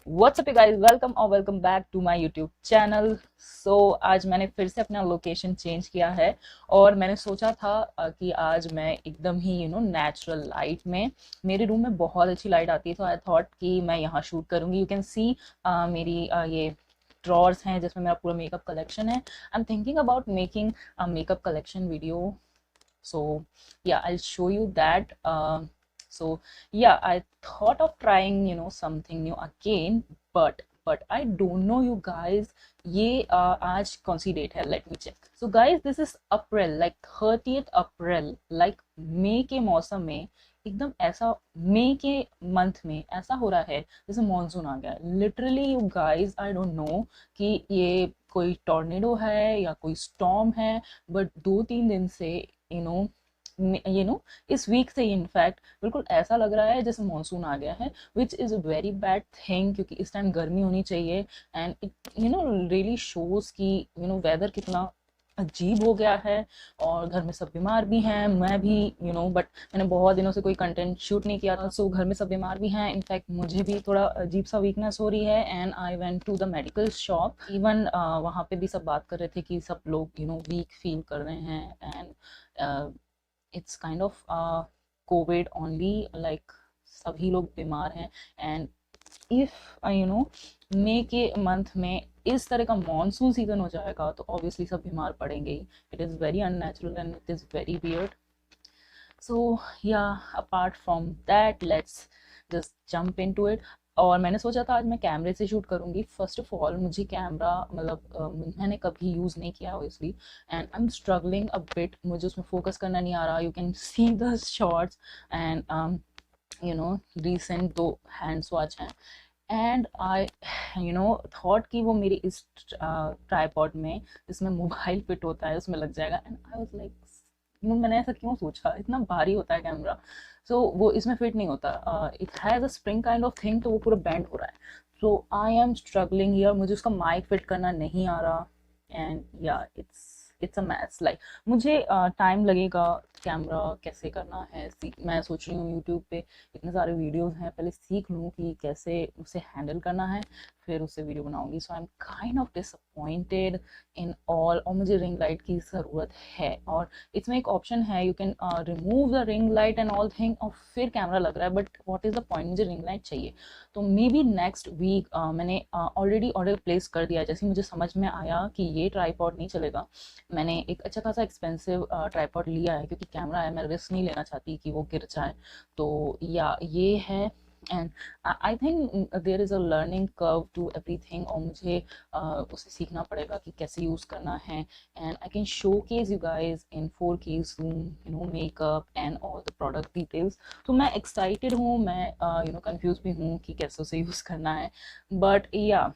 WhatsApp guys, welcome back to my YouTube channel. आज मैंने फिर से अपना लोकेशन चेंज किया है और मैंने सोचा था कि आज मैं एकदम ही नेचुरल लाइट में, मेरे रूम में बहुत अच्छी लाइट आती है, तो आई थॉट कि मैं यहाँ शूट करूँगी। यू कैन सी मेरी ये ड्रॉर्स हैं जिसमें मेरा पूरा मेकअप कलेक्शन है। I am thinking about making a makeup collection video, so yeah, I'll show you that. So yeah, I thought of trying something new again, but I don't know you guys, ये आज कौन सी date है? Let me check. So guys, this is April, like 30th April, like मई के मौसम में एकदम ऐसा, मई के मंथ में ऐसा हो रहा है जैसे मॉनसून आ गया literally. You guys, I don't no कि ये कोई टॉर्नेडो है या कोई स्टॉर्म है, बट 2-3 दिन से यू नो इस वीक से इनफैक्ट बिल्कुल ऐसा लग रहा है जैसे मॉनसून आ गया है, which is a very bad thing, क्योंकि इस टाइम गर्मी होनी चाहिए। एंड इट रियली शोज कि वेदर कितना अजीब हो गया है। और घर में सब बीमार भी हैं, मैं भी बट मैंने बहुत दिनों से कोई कंटेंट शूट नहीं किया था, सो घर में सब बीमार भी हैं। इनफैक्ट मुझे भी थोड़ा अजीब सा वीकनेस हो रही है, and I went to the medical shop. Even वहाँ पे भी सब बात कर रहे थे कि सब लोग वीक फील कर रहे हैं, and it's kind of Covid only, like सभी लोग बीमार हैं। एंड इफ मई के मंथ में इस तरह का मॉनसून सीजन हो जाएगा तो ऑब्वियसली सब बीमार पड़ेंगे ही। It is very unnatural and it is very weird. So yeah, apart from that, let's just jump into it. और मैंने सोचा था आज मैं कैमरे से शूट करूँगी। फर्स्ट ऑफ ऑल, मुझे कैमरा मतलब मैंने कभी यूज़ नहीं किया obviously, and I am struggling a bit, मुझे उसमें फोकस करना नहीं आ रहा। You can see the shorts, and recent 2 hand swatch हैं, एंड आई थॉट कि वो मेरी इस ट्राईपॉड में, जिसमें मोबाइल फिट होता है, उसमें लग जाएगा। एंड आई वाज लाइक, मैंने ऐसा क्यों सोचा, इतना भारी होता है कैमरा, सो वो इसमें फिट नहीं होता। It has a spring kind of thing, तो वो पूरा बेंड हो रहा है। सो आई एम स्ट्रगलिंग हियर, मुझे उसका माइक फिट करना नहीं आ रहा, एंड या इट्स अ मैस। लाइक मुझे टाइम लगेगा कैमरा कैसे करना है, मैं सोच रही हूँ यूट्यूब पे इतने सारे वीडियोस हैं, पहले सीख लूँ कि कैसे उसे हैंडल करना है, फिर उससे वीडियो बनाऊंगी। So I am kind of disappointed in all. और मुझे रिंग लाइट की ज़रूरत है, और इसमें एक ऑप्शन है, you can remove the ring light and all thing, और फिर कैमरा लग रहा है, but what is the point, मुझे रिंग लाइट चाहिए। तो मे बी नेक्स्ट वीक, मैंने ऑलरेडी ऑर्डर प्लेस कर दिया। जैसे मुझे समझ में आया कि ये ट्राईपॉड नहीं चलेगा, मैंने एक अच्छा खासा एक्सपेंसिव ट्राईपॉड लिया है, क्योंकि कैमरा है, मैं रिस्क नहीं लेना चाहती कि वो गिर जाए। तो या ये है, and I think there is a learning curve to everything, और मुझे उसे सीखना पड़ेगा कि कैसे यूज़ करना है। And I can show case you guys in 4K zoom, makeup and all the product details. तो मैं एक्साइटेड हूँ, मैं कंफ्यूज भी हूँ कि कैसे उसे यूज़ करना है, बट या,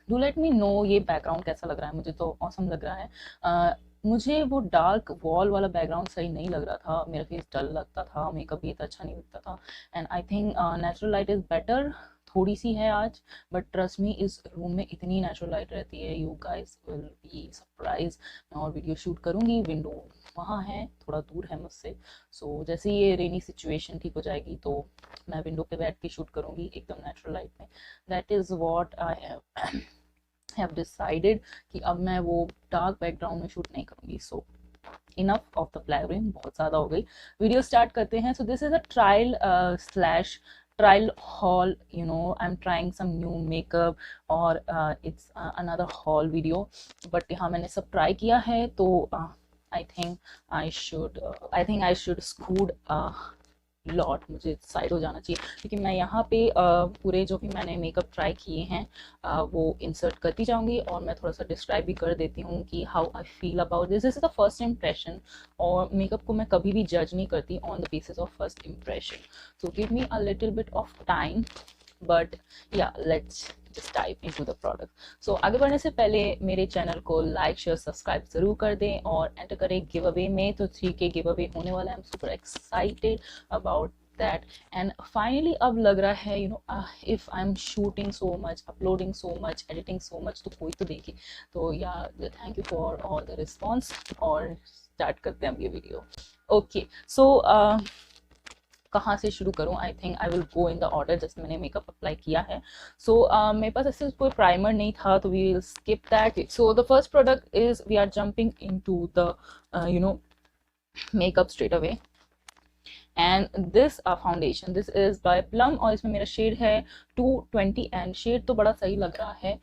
डू लेट मी नो ये बैकग्राउंड कैसा लग रहा है। मुझे तो ऑसम लग रहा है। मुझे वो डार्क वॉल वाला बैकग्राउंड सही नहीं लग रहा था, मेरा फेस डल लगता था, मेकअप भी इतना अच्छा नहीं लगता था। And I think natural light is better. थोड़ी सी है आज, बट ट्रस्ट मी, इस रूम में इतनी नेचुरल लाइट रहती है, you guys will be surprise. मैं और वीडियो शूट करूँगी, विंडो वहाँ है, थोड़ा दूर है मुझसे। सो जैसे ये रेनी सिचुएशन ठीक हो जाएगी तो मैं विंडो पे बैठ के शूट करूँगी एकदम नेचुरल लाइट में। That is what I have decided, कि अब मैं वो डार्क बैकग्राउंड में शूट नहीं करूँगी। सो इनफ ऑफ द ब्लैबरिंग, बहुत ज़्यादा हो गई। वीडियो स्टार्ट करते हैं। So this is a trial slash trial haul, I'm trying some new makeup, और it's another haul video, but हाँ, मैंने सब ट्राई किया है, तो I think I should scoot lot, मुझे साइड हो जाना चाहिए, क्योंकि मैं यहाँ पे पूरे जो भी मैंने मेकअप ट्राई किए हैं वो इंसर्ट करती जाऊँगी, और मैं थोड़ा सा डिस्क्राइब भी कर देती हूँ कि how I feel about this is the first impression. और मेकअप को मैं कभी भी जज नहीं करती on the basis of first impression, so give me a little bit of time, but yeah, let's just dive into the product. So आगे बढ़ने से पहले मेरे चैनल को लाइक शेयर सब्सक्राइब जरूर कर दें, और एंटर करें गिव अवे में। तो 3K गिव अवे होने वाला है, I am super excited about that. And finally अब लग रहा है, if I am shooting so much, uploading so much, editing so much, तो कोई तो देखे। तो या, thank you for all the response, और स्टार्ट करते हैं अब ये वीडियो। ओके, सो कहाँ से शुरू करूँ, I think I will go in the order जैसे मैंने मेकअप अप्लाई किया है। सो मेरे पास ऐसे कोई प्राइमर नहीं था, तो we will skip that. So the first product is we are jumping into the makeup straight away, and this foundation this is by Plum, और इसमें मेरा शेड है 220, एंड शेड तो बड़ा सही लग रहा है,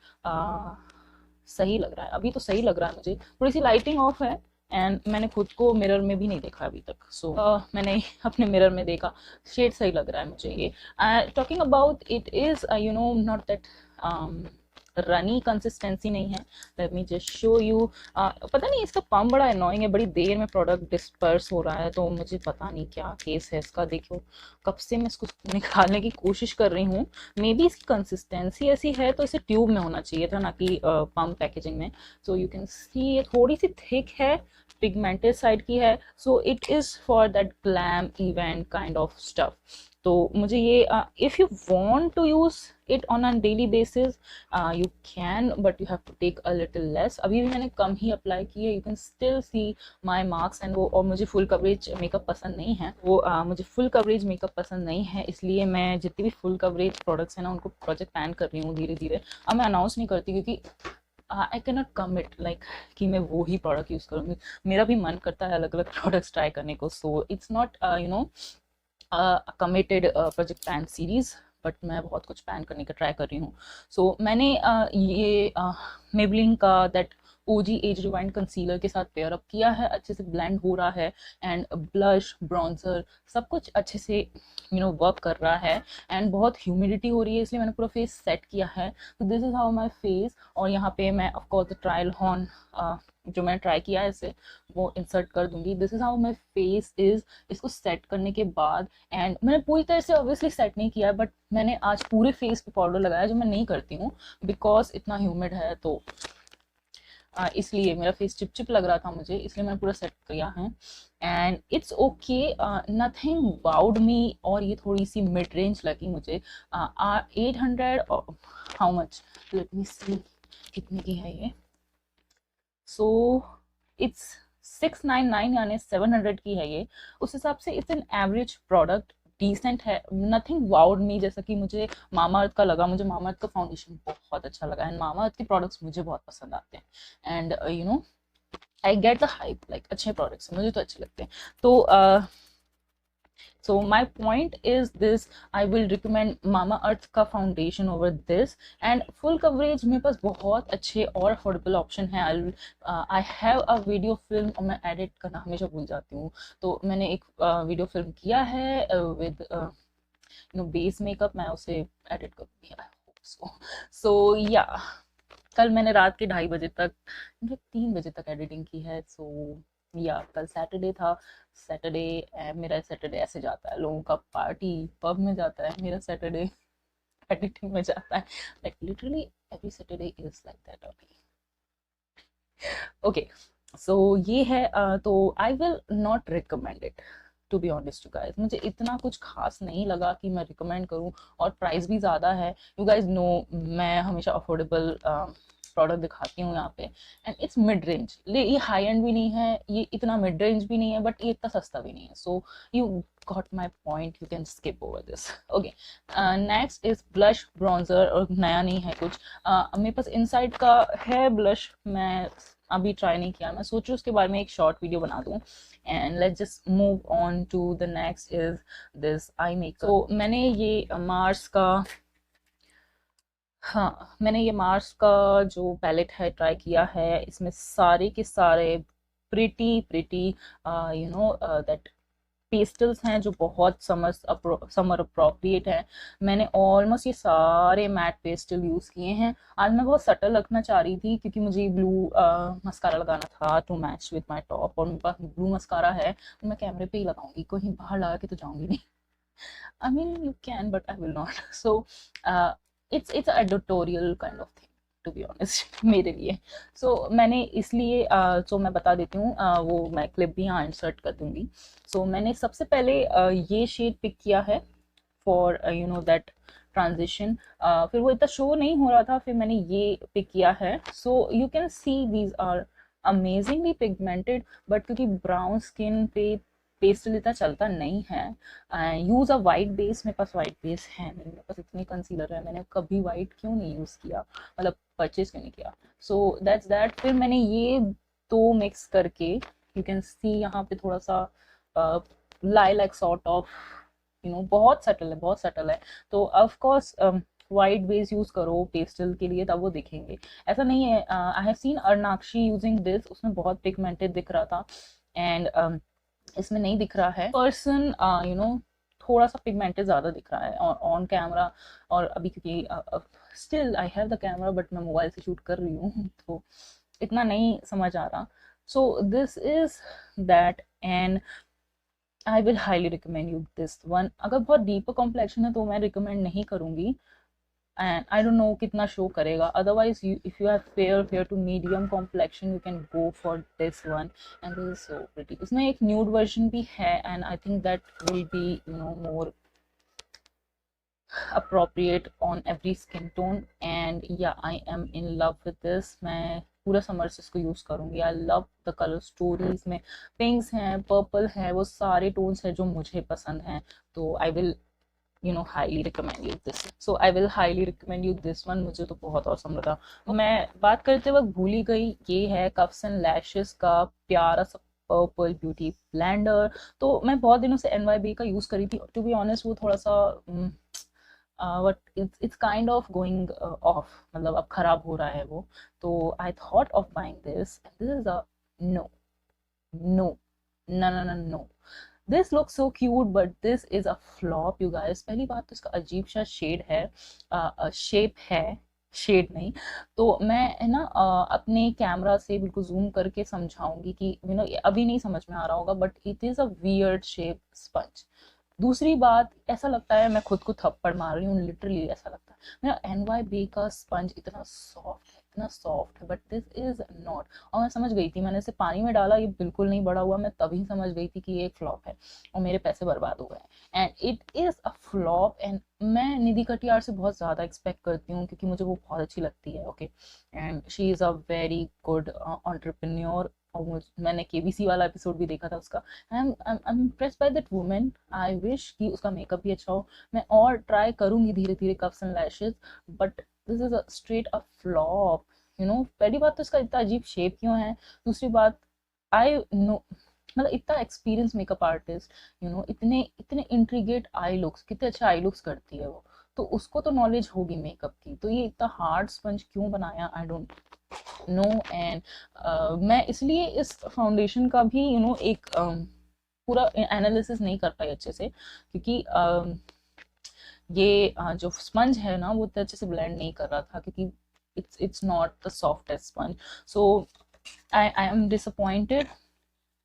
सही लग रहा है, अभी तो सही लग रहा है मुझे। थोड़ी सी लाइटिंग ऑफ है, एंड मैंने खुद को मिरर में भी नहीं देखा अभी तक। सो मैंने अपने मिरर में देखा, शेड सही लग रहा है मुझे ये। Talking about it is not that runny consistency नहीं है। Let me just show you. पता नहीं, इसका पम्प बड़ा अनोइंग है, बड़ी देर में प्रोडक्ट डिस्पर्स हो रहा है, तो मुझे पता नहीं क्या केस है इसका। देखो कब से मैं इसको निकालने की कोशिश कर रही हूँ। मे बी इसकी कंसिस्टेंसी ऐसी है, तो इसे ट्यूब में होना चाहिए था, ना कि पम्प पैकेजिंग में। सो यू कैन सी ये थोड़ी सी थिक है, पिगमेंटेड साइड की है, so it is for that glam event kind of stuff. तो मुझे ये if you want to use it on a daily basis you can, but you have to take a little less. अभी भी मैंने कम ही अप्लाई की है, you can still see my marks and वो। और मुझे फुल कवरेज मेकअप पसंद नहीं है, वो मुझे फुल कवरेज मेकअप पसंद नहीं है, इसलिए मैं जितनी भी फुल कवरेज प्रोडक्ट्स हैं ना उनको प्रोजेक्ट प्लान कर रही हूँ धीरे धीरे। अब मैं अनाउंस नहीं करती, क्योंकि I can not commit like कि मैं वो ही प्रोडक्ट यूज़ करूँगी। मेरा भी मन करता है अलग अलग प्रोडक्ट्स ट्राई करने को। So it's not committed project plan series, but मैं बहुत कुछ प्लान करने का ट्राई कर रही हूँ। सो मैंने ये मेबलिन का that OG as rewind concealer के साथ पेयर अप किया है, अच्छे से ब्लेंड हो रहा है, एंड ब्लश ब्रॉन्जर सब कुछ अच्छे से वर्क कर रहा है। एंड बहुत ह्यूमिडिटी हो रही है, इसलिए मैंने पूरा फेस सेट किया है। तो this is how my face. और यहाँ पे मैं ऑफकोर्स द ट्रायल ऑन जो मैंने ट्राई किया है इसे वो इंसर्ट कर दूंगी। This is how my face is. इसको सेट करने के बाद, एंड मैंने पूरी तरह से ऑब्वियसली सेट नहीं किया है, बट मैंने आज पूरे फेस पे पाउडर लगाया, जो मैं नहीं करती हूँ बिकॉज इतना ह्यूमिड है, तो इसलिए मेरा फेस चिपचिप लग रहा था मुझे, इसलिए मैंने पूरा सेट किया है। And it's okay, nothing wowed me. और ये थोड़ी सी मिड रेंज लगी मुझे। 800 how much, let me see कितने की है ये। सो इट्स 699 यानी 700 की है ये। उस हिसाब से it's an average product, decent है, नथिंग वाउड मी जैसा कि मुझे मामा अर्थ का लगा। मुझे मामा अर्थ का फाउंडेशन बहुत अच्छा लगा, एंड मामा अर्थ के प्रोडक्ट्स मुझे बहुत पसंद आते हैं। And I get the hype, like अच्छे प्रोडक्ट्स मुझे तो अच्छे लगते हैं। तो so my point is this, I will recommend Mama Earth का foundation over this, and full coverage मेरे पास बहुत अच्छे और affordable option है। I have a video film, और मैं edit करना हमेशा भूल जाती हूँ, तो मैंने एक video film किया है with base makeup, मैं उसे edit करूँगी, I hope so। So yeah, कल मैंने रात के 2:30 बजे तक, 3 बजे तक एडिटिंग की है। सो या कल सैटरडे था। सैटरडे मेरा सैटरडे ऐसे जाता है, लोगों का पार्टी पब में जाता है, मेरा सैटरडे एडिटिंग में जाता है। Like literally every Saturday is like that only. Okay, so ये है। तो I will not recommend it to be honest you guys. मुझे इतना कुछ खास नहीं लगा कि मैं रिकमेंड करूँ, और प्राइस भी ज़्यादा है। यू गाइज नो मैं हमेशा अफोर्डेबल प्रोडक्ट दिखाती हूँ यहाँ पे, एंड इट्स मिड रेंज। ये हाई एंड भी नहीं है, ये इतना मिड रेंज भी नहीं है, बट ये इतना सस्ता भी नहीं है। So you got my point, you can skip over this. Okay, next is blush bronzer, और नया नहीं है कुछ। मेरे पास इनसाइड का है ब्लश, मैं अभी ट्राई नहीं किया, मैं सोच रही हूँ उसके बारे में एक शॉर्ट वीडियो बना दूँ। And let's just move on to the next is this eye makeup. तो मैंने ये मार्स का, हाँ मैंने ये मार्स का जो पैलेट है ट्राई किया है। इसमें सारे के सारे प्रिटी प्रिटी दैट पेस्टल्स हैं, जो बहुत समर अप्रोप्रिएट है। मैंने ऑलमोस्ट ये सारे मैट पेस्टल यूज़ किए हैं। आज मैं बहुत सटल रखना चाह रही थी, क्योंकि मुझे ब्लू मस्कारा लगाना था to match with my top, और मेरे पास ब्लू मस्कारा है, तो मैं कैमरे पे ही लगाऊंगी, कहीं बाहर लगा के तो जाऊंगी नहीं। I mean you can, but I will not। So it's a editorial kind of thing to be honest मेरे लिए। so मैंने इसलिए so मैं बता देती हूँ, वो मैं क्लिप भी यहाँ इंसर्ट कर दूंगी। so मैंने सबसे पहले ये शेड पिक किया है फॉर दैट ट्रांजिशन। फिर वो इतना शो नहीं हो रहा था, फिर मैंने ये पिक किया है। So you can see these are amazingly pigmented, but क्योंकि ब्राउन स्किन पे पेस्टल इतना चलता नहीं है। यूज़ अ वाइट बेस, मेरे पास वाइट बेस है नहीं, मेरे पास इतनी कंसीलर है, मैंने कभी वाइट क्यों नहीं यूज़ किया, मतलब परचेज क्यों नहीं किया। So that's that. फिर मैंने ये दो मिक्स करके, यू कैन सी यहाँ पे थोड़ा सा लाइलैक सॉर्ट ऑफ, बहुत सटल है, बहुत सटल है। तो of course white base use करो पेस्टल के लिए, तब वो दिखेंगे। ऐसा नहीं है, I have seen Arnakshi using this, उसमें बहुत पिगमेंटेड दिख रहा था, एंड इसमें नहीं दिख रहा है। पर्सन थोड़ा सा पिगमेंटेड ज्यादा दिख रहा है ऑन कैमरा, और अभी क्योंकि still I have the camera but मैं मोबाइल से शूट कर रही हूँ तो इतना नहीं समझ आ रहा। सो this is that, and I will highly recommend you this one. अगर बहुत डीपर कॉम्प्लेक्शन है तो मैं रिकमेंड नहीं करूंगी, एंड आई डोंट नो कितना शो करेगा। Otherwise if you have fair to medium complexion, you can go for this one, and this is so pretty. इसमें एक न्यूड वर्जन भी है, and I think that will be more appropriate on every skin tone, and yeah, I am in love with this। मैं पूरा summer से इसको use करूंगी। I love the colour stories में, पिंक्स हैं, पर्पल है, वो सारे टोन्स हैं जो मुझे पसंद हैं। तो I will highly recommend you this। so I will highly recommend you this one। मुझे तो बहुत औसम लगा। मैं बात करते वक्त भूल ही गई, ये है कफ्स एंड लैशेस का प्यारा सा पर्पल ब्यूटी ब्लेंडर। तो मैं बहुत दिनों से NYB का यूज करी थी, टू बी ऑनेस्ट वो थोड़ा सा but it's kind of going off, मतलब अब खराब हो रहा है वो। तो I thought of buying this, this is a no no no no no no, this looks so cute but this is a flop you guys। पहली बात तो इसका अजीब सा शेड है, शेप है, शेड नहीं। तो मैं है ना अपने कैमरा से बिल्कुल जूम करके समझाऊंगी कि अभी नहीं समझ में आ रहा होगा, but it is a weird shape sponge. दूसरी बात, ऐसा लगता है मैं खुद को थप्पड़ मार रही हूँ, लिटरली ऐसा लगता है। मेरा NYB का स्पंज इतना सॉफ्ट है, इतना सॉफ्ट है, बट दिस इज नॉट। और मैं समझ गई थी, मैंने इसे पानी में डाला, ये बिल्कुल नहीं बड़ा हुआ, मैं तभी समझ गई थी कि ये एक फ्लॉप है और मेरे पैसे बर्बाद हो गए, and it is a flop. And मैं निधि कटियार से बहुत ज़्यादा एक्सपेक्ट करती हूँ क्योंकि मुझे वो बहुत अच्छी लगती है, okay, and she is a very good entrepreneur. और मैंने KBC वाला एपिसोड भी देखा था उसका। I am impressed by that women. I wish कि उसका मेकअप भी अच्छा हो। मैं और ट्राई करूंगी धीरे धीरे coughs and lashes, but this is a straight a flop. पहली बात तो इसका इतना अजीब शेप क्यों है। दूसरी बात, आई नो, मतलब इतना एक्सपीरियंस मेकअप आर्टिस्ट, इतने इतने इंट्रीगेट आई लुक्स, कितने अच्छे आई लुक्स करती है वो, तो उसको तो नॉलेज होगी मेकअप की। तो ये इतना हार्ड स्पंज क्यों बनाया, आई डोंट नो। एंड मैं इसलिए इस फाउंडेशन का भी एक पूरा एनालिसिस नहीं कर पाई अच्छे से, क्योंकि ये जो स्पंज है ना वो इतने अच्छे से ब्लेंड नहीं कर रहा था, क्योंकि it's not the softest sponge। so I am disappointed,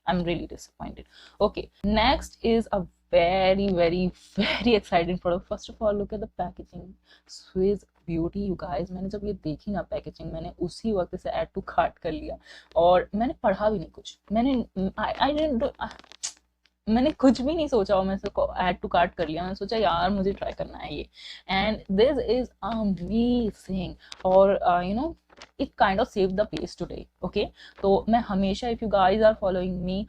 I'm really disappointed। okay, next is a very very very exciting product। first of all, look at the packaging, Swiss beauty you guys। मैंने जब ये देखी ना packaging, मैंने उसी वक्त से add to cart कर लिया, और मैंने पढ़ा भी नहीं कुछ, मैंने कुछ भी नहीं सोचा, और मैं इसको ऐड टू कार्ट कर लिया। मैंने सोचा यार मुझे ट्राई करना है ये, एंड दिस इज अमेजिंग। और it kind of save the face today, okay. तो मैं हमेशा, if you guys are following me,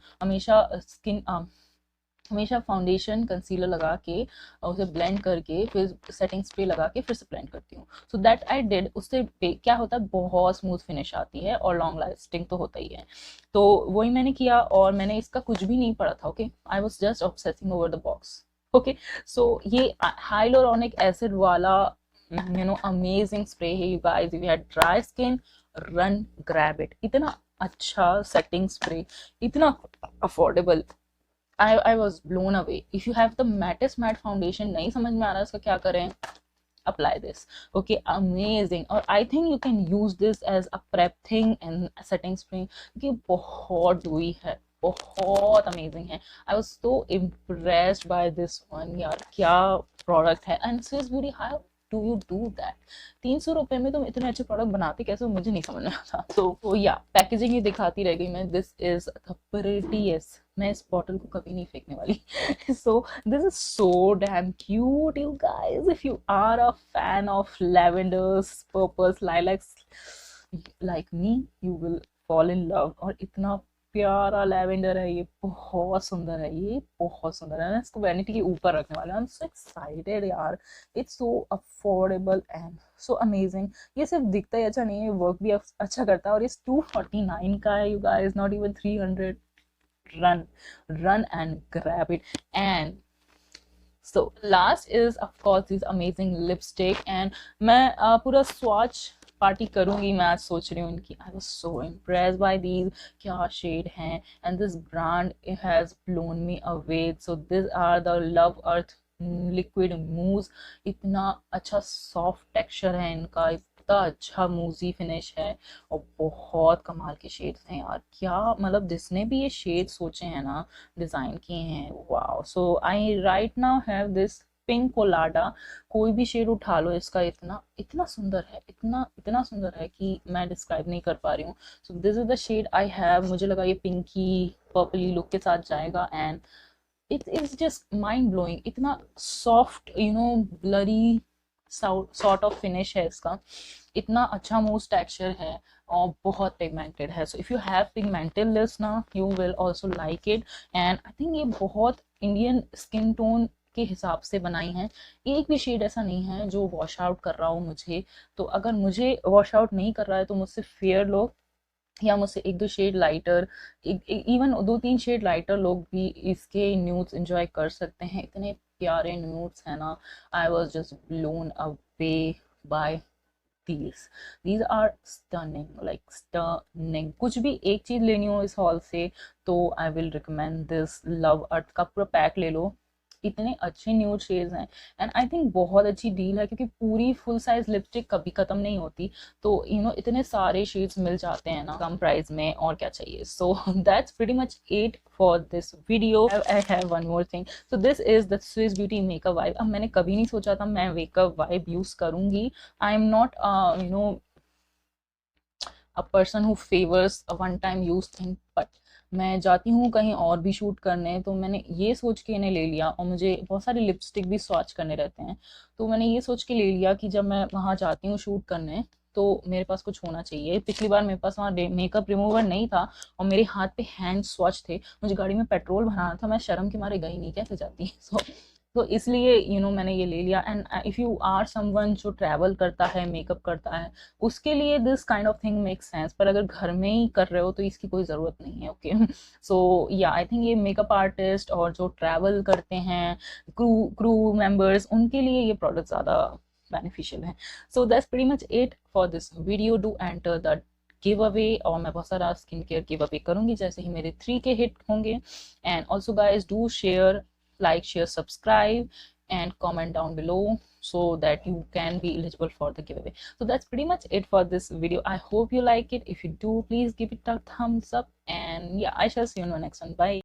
हमेशा फाउंडेशन कंसीलर लगा के उसे ब्लेंड करके फिर सेटिंग स्प्रे लगा के फिर से ब्लेंड करती हूँ। So that I did. उससे क्या होता है, बहुत स्मूथ फिनिश आती है और लॉन्ग लास्टिंग तो होता ही है। तो वही मैंने किया, और मैंने इसका कुछ भी नहीं पढ़ा था, okay. I was just obsessing over the box, okay. So ये हाइलोरॉनिक एसिड वाला अमेजिंग स्प्रे है you guys. If you had dry skin, run grab it. इतना अच्छा सेटिंग स्प्रे, इतना affordable, I was blown away। if you have the mattest matte foundation, नहीं समझ में आ रहा इसका क्या करें, apply this, okay, amazing। और I think you can use this as a prep thing and setting spray, क्योंकि बहुत dewy है, बहुत अमेजिंग है। I was so impressed by this one, यार क्या प्रोडक्ट है। And Swiss beauty, how do you do that? 300 रुपए में तुम इतने अच्छे प्रोडक्ट बनाते कैसे, मुझे नहीं समझ में आता। तो या पैकेजिंग ही दिखाती रह गई मैं। दिस इज द प्रिटीएस्ट, मैं इस बॉटल को कभी नहीं फेंकने वाली। So this is so damn cute you guys. If you are a fan of lavenders, purples, lilacs like me, you will fall in love। और इतना प्यारा लैवेंडर है, ये बहुत सुंदर है, ये बहुत सुंदर है। मैं इसको वैनिटी के ऊपर रखने वाला हूँ। आई एम सो एक्साइटेड यार, it's so affordable and so amazing. ये सिर्फ दिखता ही अच्छा नहीं है, वर्क भी अच्छा करता है। और इस 249 का है you guys, not even 300। run run and grab it. And so last is of course this amazing lipstick, and मैं पूरा swatch पार्टी करूंगी। मैं आज सोच रही हूँ इनकी। I was so impressed by these, क्या शेड हैं, and this brand it has blown me away. So these are the Love Earth liquid मूज। इतना अच्छा सॉफ्ट टेक्सचर है इनका, इतना अच्छा मूजी फिनिश है, और बहुत कमाल के शेड्स हैं यार। क्या मतलब, जिसने भी ये शेड सोचे हैं ना, डिजाइन किए हैं, wow. So I right now have this pink colada. कोई भी शेड उठा लो इसका, इतना इतना सुंदर है, इतना इतना सुंदर है कि मैं डिस्क्राइब नहीं कर पा रही हूँ। So this is the shade I have. मुझे लगा ये पिंकी पर्पली लुक के साथ जाएगा, and it is just mind blowing। इतना soft blurry sort of finish है इसका, इतना अच्छा मूव टेक्सचर है, और बहुत पिगमेंटेड है। So if you have pigmented lips ना, you will also like it. And I think ये बहुत इंडियन स्किन टोन के हिसाब से बनाई हैं। एक भी शेड ऐसा नहीं है जो वॉश आउट कर रहा हो मुझे। तो अगर मुझे वॉश आउट नहीं कर रहा है तो मुझसे फेयर लोग, या मुझसे एक दो shade lighter, even 2-3 shade lighter लोग भी इसके न्यूड्स एंजॉय कर सकते हैं। इतने प्यारे न्यूड्स हैं ना, आई was just blown away by these are stunning, like stunning। कुछ भी एक चीज लेनी हो इस हॉल से तो I will recommend this Love Earth का पूरा पैक ले लो। इतने अच्छे न्यूड शेड्स हैं, एंड आई थिंक बहुत अच्छी डील है, क्योंकि पूरी फुल साइज लिपस्टिक कभी खत्म नहीं होती। तो इतने सारे शेड्स मिल जाते हैं ना कम प्राइस में, और क्या चाहिए। So that's pretty much it for this video. I have one more thing. So this is the Swiss beauty makeup vibe. अब मैंने कभी नहीं सोचा था मैं मेकअप वाइब यूज करूंगी। I am not a person who favors a one time use thing, but मैं जाती हूँ कहीं और भी शूट करने, तो मैंने ये सोच के इन्हें ले लिया। और मुझे बहुत सारे लिपस्टिक भी स्वॉच करने रहते हैं, तो मैंने ये सोच के ले लिया कि जब मैं वहाँ जाती हूँ शूट करने तो मेरे पास कुछ होना चाहिए। पिछली बार मेरे पास वहाँ मेकअप रिमूवर नहीं था, और मेरे हाथ पे हैंड स्वॉच थे। मुझे गाड़ी में पेट्रोल भराना था, मैं शर्म के मारे गई नहीं, कैसे जाती। सो तो इसलिए मैंने ये ले लिया। And if you are someone जो ट्रैवल करता है, मेकअप करता है, उसके लिए this kind of thing make sense. पर अगर घर में ही कर रहे हो तो इसकी कोई ज़रूरत नहीं है। ओके, सो या आई थिंक ये मेकअप आर्टिस्ट और जो ट्रैवल करते हैं, क्रू मेंबर्स, उनके लिए ये प्रोडक्ट ज़्यादा बेनिफिशियल है। So that's pretty much it for this video. Do enter the give away, और मैं बहुत सारा स्किन केयर गिव अवे करूंगी जैसे ही मेरे 3K हिट होंगे। And also guys do share, like, share, subscribe, and comment down below so that you can be eligible for the giveaway. So that's pretty much it for this video. I hope you like it. If you do, please give it a thumbs up, and yeah, I shall see you in the next one. Bye.